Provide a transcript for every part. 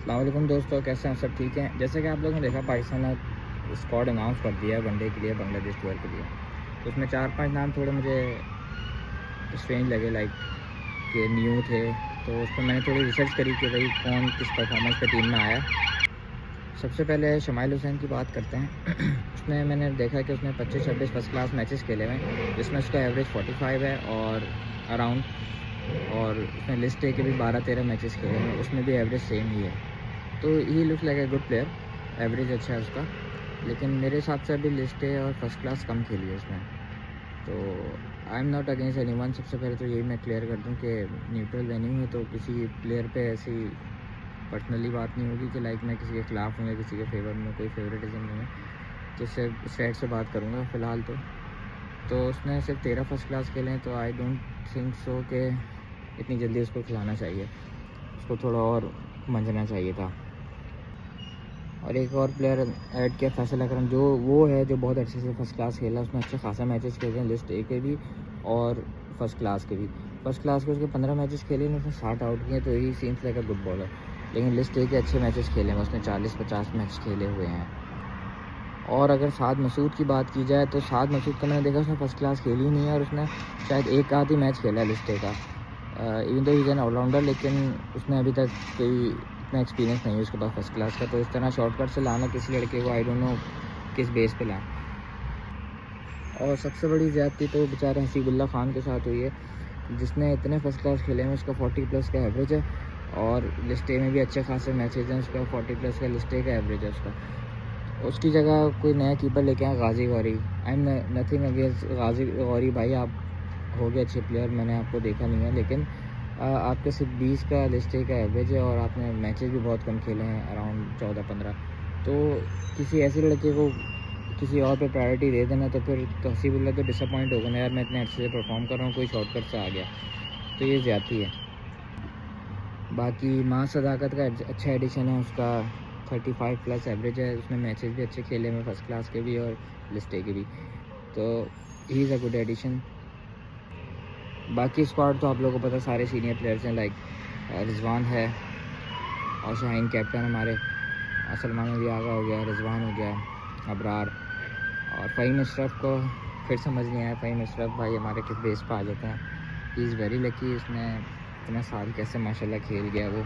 अस्सलाम वालेकुम दोस्तों, कैसे हैं सब? ठीक हैं। जैसे कि आप लोगों ने देखा, पाकिस्तान ने स्क्वाड अनाउंस कर दिया है वनडे के लिए, बांग्लादेश टूर के लिए। तो उसमें 4-5 नाम थोड़े मुझे स्ट्रेंज लगे, लाइक कि न्यू थे। तो उस पर मैंने थोड़ी रिसर्च करी कि भाई कौन किस परफॉर्मेंस पे टीम में आया। सबसे पहले शमाइल हुसैन की बात करते हैं। उसने मैंने देखा कि उसने 25-26 फर्स्ट क्लास मैचेस खेले हुए हैं, जिसमें उसका एवरेज 45 है और अराउंड। और उसने लिस्ट ए के भी 12-13 मैचेस खेले हैं, उसमें भी एवरेज सेम ही है। तो he look like a good player, average अच्छा है उसका। लेकिन मेरे हिसाब से अभी लिस्ट है और फर्स्ट क्लास कम खेली है उसने। तो I am not against anyone. सबसे पहले तो यही मैं क्लियर कर दूं कि न्यूट्रल वेन्यू है, तो किसी प्लेयर पे ऐसी पर्सनली बात नहीं होगी कि लाइक मैं किसी के ख़िलाफ़ हूँ या किसी के फेवर में, कोई फेवरेटिज्म नहीं है। तो सिर्फ स्टैट से बात करूँगा फ़िलहाल। तो उसने सिर्फ 13 फर्स्ट क्लास खेले हैं, तो आई डोंट थिंक सो कि इतनी जल्दी उसको खिलाना चाहिए, उसको थोड़ा और मंझना चाहिए था। और एक और प्लेयर ऐड किया, फैसल अकरम, जो वो है जो बहुत अच्छे से फर्स्ट क्लास खेला। उसने अच्छे खासा मैचेस खेले हैं, लिस्ट ए के भी और फर्स्ट क्लास के भी। फर्स्ट क्लास के उसके 15 मैचेस खेले हैं, उसने 60 आउट किए, तो यही scenes like a good bowler. लेकिन लिस्ट ए के अच्छे मैचेस खेले हैं, उसने 40-50 मैच खेले हुए हैं। और अगर साद मसूद की बात की जाए, तो साद मसूद का मैंने देखा उसने फर्स्ट क्लास खेली ही नहीं है, और उसने शायद एक आध ही मैच खेला है लिस्ट ए का। Even though he an allrounder, लेकिन उसने अभी तक कोई इतना एक्सपीरियंस नहीं है उसके पास फर्स्ट क्लास का। तो इस तरह शॉर्टकट से लाना किसी लड़के को, आई डोंट नो किस बेस पे लाएं। और सबसे बड़ी ज़्यादती तो बेचारे हसीबुल्ला ख़ान के साथ हुई है, जिसने इतने फर्स्ट क्लास खेले हैं, उसका 40+ का एवरेज है। और लिस्ट ए में भी अच्छे खासे मैचेज हैं, उसका 40+ का लिस्ट ए का एवरेज है उसका। उसकी जगह कोई नया कीपर लेके आए, Ghazi Ghori. I am nothing against Ghazi Ghori भाई, आप हो गए अच्छे प्लेयर, मैंने आपको देखा नहीं है, लेकिन आपके सिर्फ 20 का लिस्ट ए का एवरेज है और आपने मैचेस भी बहुत कम खेले हैं, अराउंड 14-15। तो किसी ऐसे लड़के को किसी और पे प्रायोरिटी दे देना, तो फिर हसीबुल्ला तो डिसअपॉइंट होगा ना यार, मैं इतने अच्छे से परफॉर्म कर रहा हूँ, कोई शॉर्टकट से आ गया, तो ये ज़्यादती है। बाकी माँ सदाकत का अच्छा एडिशन है, उसका 35+ एवरेज है। उसने मैचेस भी अच्छे खेले हैं, फर्स्ट क्लास के भी और लिस्ट ए के भी, तो he is a good addition. बाकी स्क्वाड तो आप लोगों को पता, सारे सीनियर प्लेयर्स हैं, लाइक रिजवान है और शाहीन कैप्टन हमारे, सलमान भी आगा हो गया, रिजवान हो गया, अबरार। और फ़हीम अशरफ को फिर समझ नहीं आया, फ़हीम अशरफ भाई हमारे किस बेस पर आ जाते हैं। ही इज़ वेरी लकी, उसने इतना साल कैसे माशाल्लाह खेल गया वो।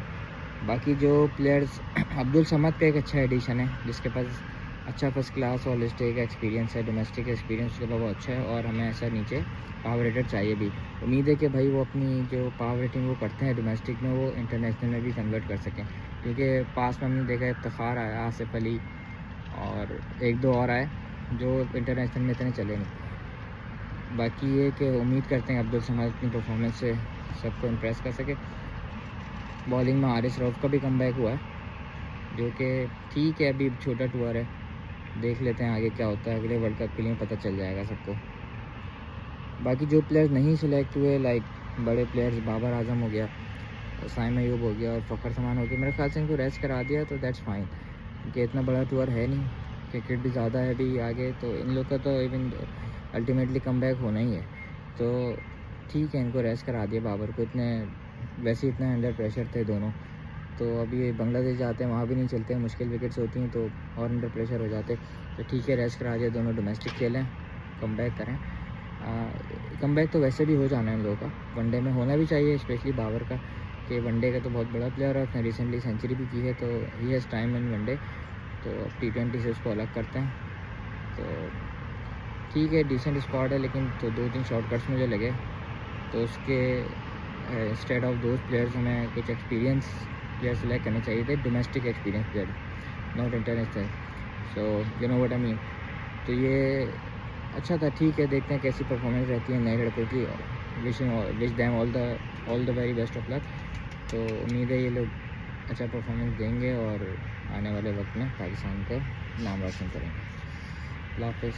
बाकी जो प्लेयर्स, अब्दुल समद का एक अच्छा एडिशन है, जिसके पास अच्छा फर्स्ट क्लास और लिस्ट ए का एक्सपीरियंस है, डोमेस्टिक एक्सपीरियंस उसके पास वो अच्छा है, और हमें ऐसा नीचे पावर रेटेड चाहिए भी। उम्मीद है कि भाई वो अपनी जो पावर रेटिंग वो करते हैं डोमेस्टिक में, वो इंटरनेशनल में भी कन्वर्ट कर सकें। क्योंकि पास में हमने देखा इफ्तिखार आया, आसिफ अली और एक दो और आए जो इंटरनेशनल में इतने चले नहीं। बाकी ये कि उम्मीद करते हैं अब्दुल समद अपनी परफॉर्मेंस से सबको इम्प्रेस कर सके। बॉलिंग में हारिस रऊफ़ का भी कमबैक हुआ है, जो कि ठीक है, अभी छोटा टूर है, देख लेते हैं आगे क्या होता है, अगले वर्ल्ड कप के लिए पता चल जाएगा सबको। बाकी जो प्लेयर्स नहीं सिलेक्ट हुए, लाइक बड़े प्लेयर्स, बाबर आजम हो गया, साइम अयूब हो गया और फ़खर समान हो गया, मेरे ख्याल से इनको रेस्ट करा दिया तो दैट्स फाइन, क्योंकि इतना बड़ा टूर है नहीं, क्रिकेट भी ज़्यादा है अभी आगे, तो इन लोग का तो इवन अल्टीमेटली कमबैक होना ही है। तो ठीक है, इनको रेस्ट करा दिया बाबर को, इतने वैसे इतना अंडर प्रेशर थे दोनों। तो अभी बांग्लादेश जाते हैं, वहाँ भी नहीं चलते, मुश्किल विकेट्स होती हैं तो और अंडर प्रेशर हो जाते। तो ठीक है, रेस्ट करा दिया, दोनों डोमेस्टिक खेलें, कमबैक करें। कमबैक तो वैसे भी हो जाना है इन लोगों का, वनडे में होना भी चाहिए, स्पेशली बाबर का, कि वनडे का तो बहुत बड़ा प्लेयर है, उसने रिसेंटली सेंचुरी भी की है, तो he has time in one day. तो अब T20 से उसको अलग करते हैं। तो ठीक है, डिसेंट स्क्वाड है, लेकिन तो 2-3 शॉर्टकट्स मुझे लगे, तो उसके इंस्टेड ऑफ दोज प्लेयर्स हमें कुछ एक्सपीरियंस प्लेयर सेलेक्ट करने चाहिए थे, domestic experience player, not international. So you know what I mean. तो ये अच्छा था, ठीक है, देखते हैं कैसी परफॉर्मेंस रहती है नए लड़कों की। Wish them all the very best of luck. तो उम्मीद है ये लोग अच्छा परफॉर्मेंस देंगे और आने वाले वक्त में पाकिस्तान का नाम रोशन करेंगे। अल्लाह हाफ़िज़।